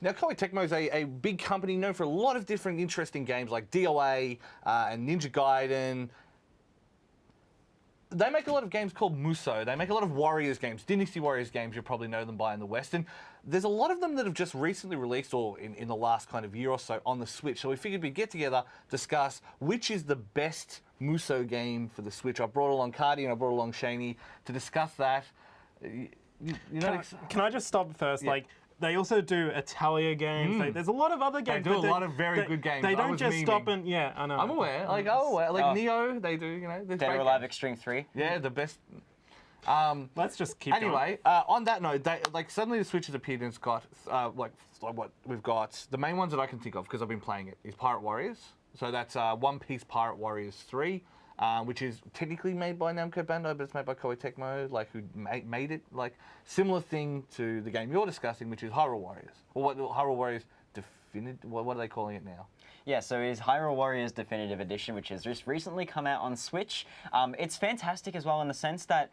Now, Koei Tecmo is a big company known for a lot of different interesting games like DOA and Ninja Gaiden. They make a lot of games called Musou. They make a lot of Warriors games, Dynasty Warriors games. You probably know them by in the West. And there's a lot of them that have just recently released, or in the last kind of year or so, on the Switch. So we figured we'd get together, discuss which is the best Musou game for the Switch. I brought along Cardi and I brought along Shaney to discuss that. Can I just stop first? Yeah. Like, they also do Italia games. There's a lot of other games. They do a lot of very good games. They I don't was just memeing. stop and I'm aware. Like Neo, they do. There's Dead great or Alive games. Extreme 3. Yeah, the best. Let's just keep going. Anyway, on that note, suddenly the Switch has appeared and it's got what we've got. The main ones that I can think of because I've been playing it is Pirate Warriors. So that's One Piece Pirate Warriors 3. Which is technically made by Namco Bandai, but it's made by Koei Tecmo, who made it. Similar thing to the game you're discussing, which is Hyrule Warriors. Or what Hyrule Warriors Definitive? What are they calling it now? Yeah, so it's Hyrule Warriors Definitive Edition, which has just recently come out on Switch. It's fantastic as well in the sense that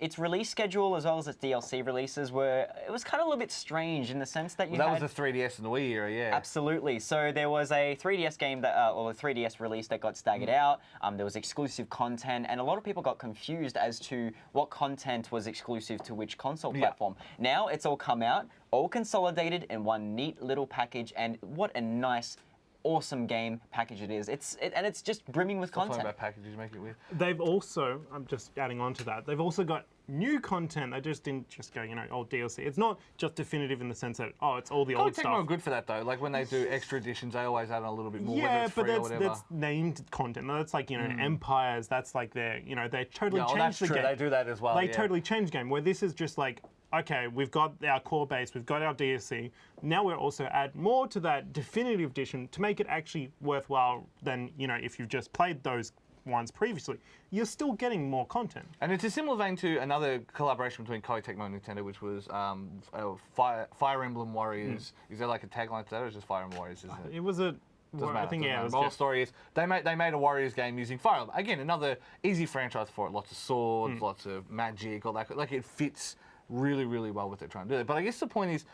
its release schedule as well as its DLC releases it was kind of a little bit strange in the sense that that was the 3DS and the Wii era, yeah. Absolutely. So there was a 3DS game or a 3DS release that got staggered out. There was exclusive content, and a lot of people got confused as to what content was exclusive to which console platform. Now it's all come out, all consolidated in one neat little package, and what a nice, awesome game package it is. And it's just brimming with content. About packages make it weird. They've also, I'm just adding on to that, they've also got new content. They just didn't just go, old DLC. It's not just definitive in the sense that, it's all the old stuff. Tecmo are good for that though. Like when they do extra editions, they always add a little bit more. Yeah, whether it's free or whatever. that's named content. That's like, Empires, that's like their, they totally changed that's the true. game. They do that as well. They totally changed the game, where this is just like, okay, we've got our core base, we've got our DLC. Now we're also add more to that definitive edition to make it actually worthwhile than, if you've just played those ones previously. You're still getting more content. And it's a similar vein to another collaboration between Koei Tecmo and Nintendo, which was Fire Emblem Warriors. Is there like a tagline to that, or is it just Fire Emblem Warriors? Isn't it? It was a... Doesn't matter. I think, yeah, it was the whole just... story is they made a Warriors game using Fire Emblem. Again, another easy franchise for it. Lots of swords, lots of magic, all that. Like it fits really, really well what they're trying to do. But I guess the point is,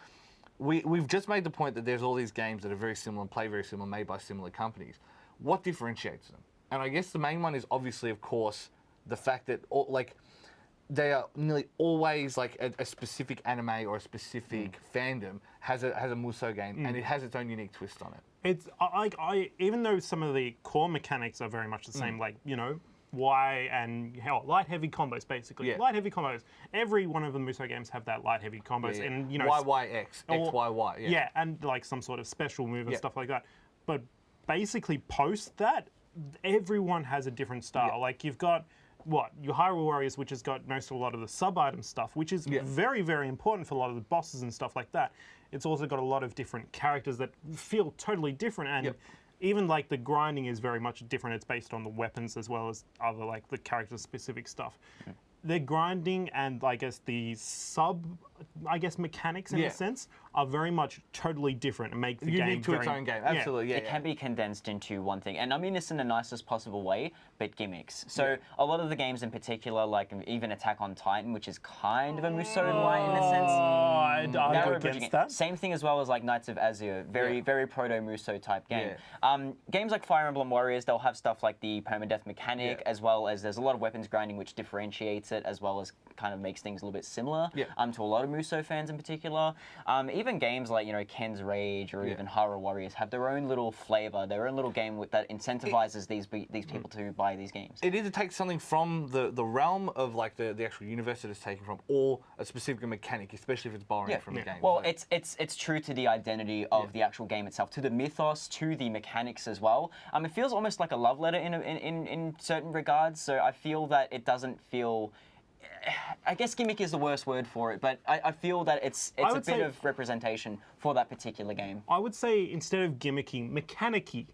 we've just made the point that there's all these games that are very similar and play very similar, made by similar companies. What differentiates them? And I guess the main one is obviously, of course, the fact that they are nearly always like a specific anime or a specific fandom has a Musou game, and it has its own unique twist on it. It's I even though some of the core mechanics are very much the same, Y and light heavy combos basically. Yeah. Light heavy combos. Every one of the Musou games have that light heavy combos, and YYX, XYY. Yeah. Yeah, and like some sort of special move and Yeah. stuff like that. But basically, post that, everyone has a different style. Yeah. Like you've got your Hyrule Warriors, which has got a lot of the sub-item stuff, which is very, very important for a lot of the bosses and stuff like that. It's also got a lot of different characters that feel totally different, and even like the grinding is very much different. It's based on the weapons as well as other like the character-specific stuff. The grinding and I guess the mechanics in a sense are very much totally different and make the game unique to its own game. Absolutely, yeah. It can be condensed into one thing, and I mean this in the nicest possible way, but gimmicks. So a lot of the games in particular, like even Attack on Titan, which is kind of a Musou-like in a sense. I'd argue against that. Same thing as well as like Knights of Azure, very proto-Musou type game. Games like Fire Emblem Warriors, they'll have stuff like the permadeath mechanic, as well as there's a lot of weapons grinding which differentiates it, as well as kind of makes things a little bit similar to a lot of Musou fans in particular. Even games like Ken's Rage or even Hyrule Warriors have their own little flavor, their own little game that incentivizes these people to buy these games. It either takes something from the realm of like the actual universe that it's taken from, or a specific mechanic, especially if it's borrowing from the game. Well, it's true to the identity of the actual game itself, to the mythos, to the mechanics as well. It feels almost like a love letter in certain regards. So I feel that it doesn't feel. I guess gimmick is the worst word for it, but I feel that it's a bit of representation for that particular game. I would say instead of gimmicky, mechanic-y.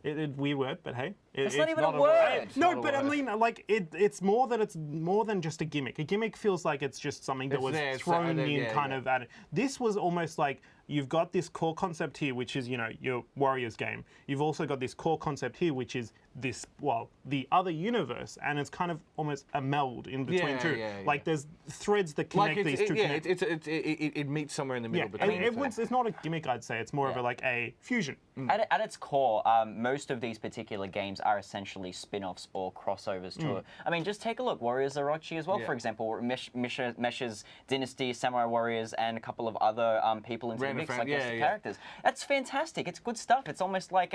Weird word, but hey. It's not even a word. No, but I mean, like, it's more than just a gimmick. A gimmick feels like it's just something that was thrown in kind of at it. This was almost like you've got this core concept here, which is, your Warriors game. You've also got this core concept here, which is the other universe, and it's kind of almost a meld in between two. Like there's threads that connect these two. It meets somewhere in the middle between. It's not a gimmick, I'd say. It's more of a fusion. At its core, most of these particular games are essentially spin-offs or crossovers to it. I mean, just take a look. Warriors Orochi as well, for example, meshes Dynasty, Samurai Warriors, and a couple of other people into the mix, like characters. That's fantastic. It's good stuff. It's almost like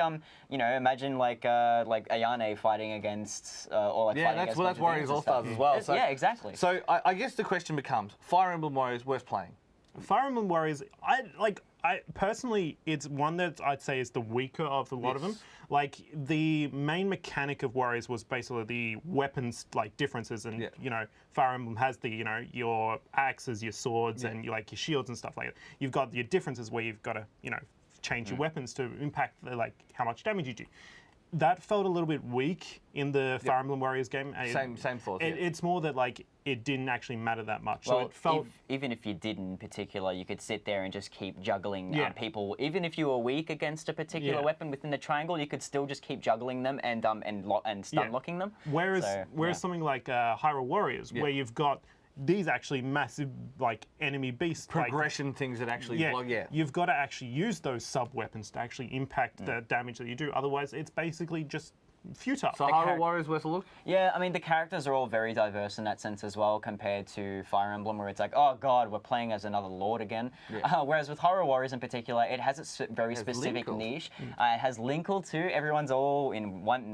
imagine like Ayane fighting against that's Warriors All Stars as well. So, yeah, exactly. So I guess the question becomes: Fire Emblem Warriors worth playing? Fire Emblem Warriors, I personally, it's one that I'd say is the weaker of the lot of them. Like the main mechanic of Warriors was basically the weapons differences, and Fire Emblem has the your axes, your swords, and your shields and stuff like that. You've got your differences where you've got to change your weapons to impact how much damage you do. That felt a little bit weak in the Fire Emblem Warriors game. Same thoughts. It's more that it didn't actually matter that much. Well, so it felt even if you did in particular, you could sit there and just keep juggling people. Even if you were weak against a particular weapon within the triangle, you could still just keep juggling them and stun locking them. Whereas something like Hyrule Warriors, where you've got these actually massive enemy beasts progression things that actually block. You've got to actually use those sub weapons to actually impact the damage that you do. Otherwise, it's basically just futile. So Hyrule Warriors worth a look? Yeah, I mean the characters are all very diverse in that sense as well, compared to Fire Emblem, where it's like, oh god, we're playing as another lord again. Whereas with Hyrule Warriors in particular, it has its very specific niche. It has Linkle too. Everyone's all in one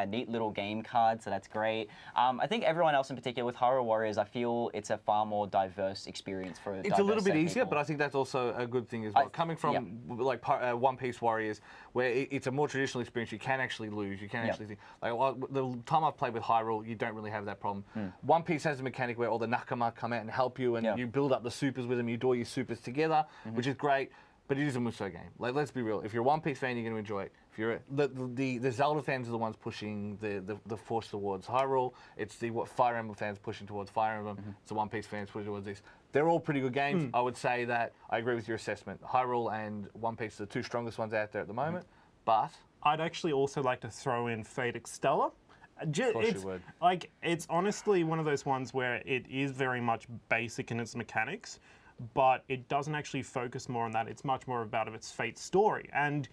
neat little game card, so that's great. I think everyone else in particular with Hyrule Warriors, I feel it's a far more diverse experience for. It's a little bit easier, but I think that's also a good thing as well. Coming from One Piece Warriors, where it's a more traditional experience, you can actually lose. You can actually think, the time I've played with Hyrule, you don't really have that problem. One Piece has a mechanic where all the Nakama come out and help you, and you build up the supers with them, you do all your supers together, which is great, but it is a Musou game. Let's be real, if you're a One Piece fan, you're going to enjoy it. If you're the Zelda fans are the ones pushing the force towards Hyrule, it's the Fire Emblem fans pushing towards Fire Emblem, it's the One Piece fans pushing towards this. They're all pretty good games. I would say that I agree with your assessment. Hyrule and One Piece are the two strongest ones out there at the moment, but I'd actually also like to throw in Fate Extella. It's honestly one of those ones where it is very much basic in its mechanics, but it doesn't actually focus more on that. It's much more about its Fate story, and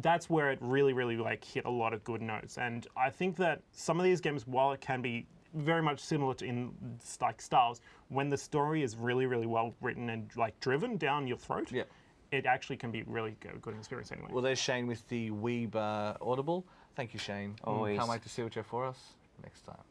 that's where it really, really hit a lot of good notes. And I think that some of these games, while it can be very much similar to in styles, when the story is really, really well written and driven down your throat. It actually can be really good experience anyway. Well, there's Shane with the Weeb Audible. Thank you, Shane. Always. Can't wait to see what you have for us next time.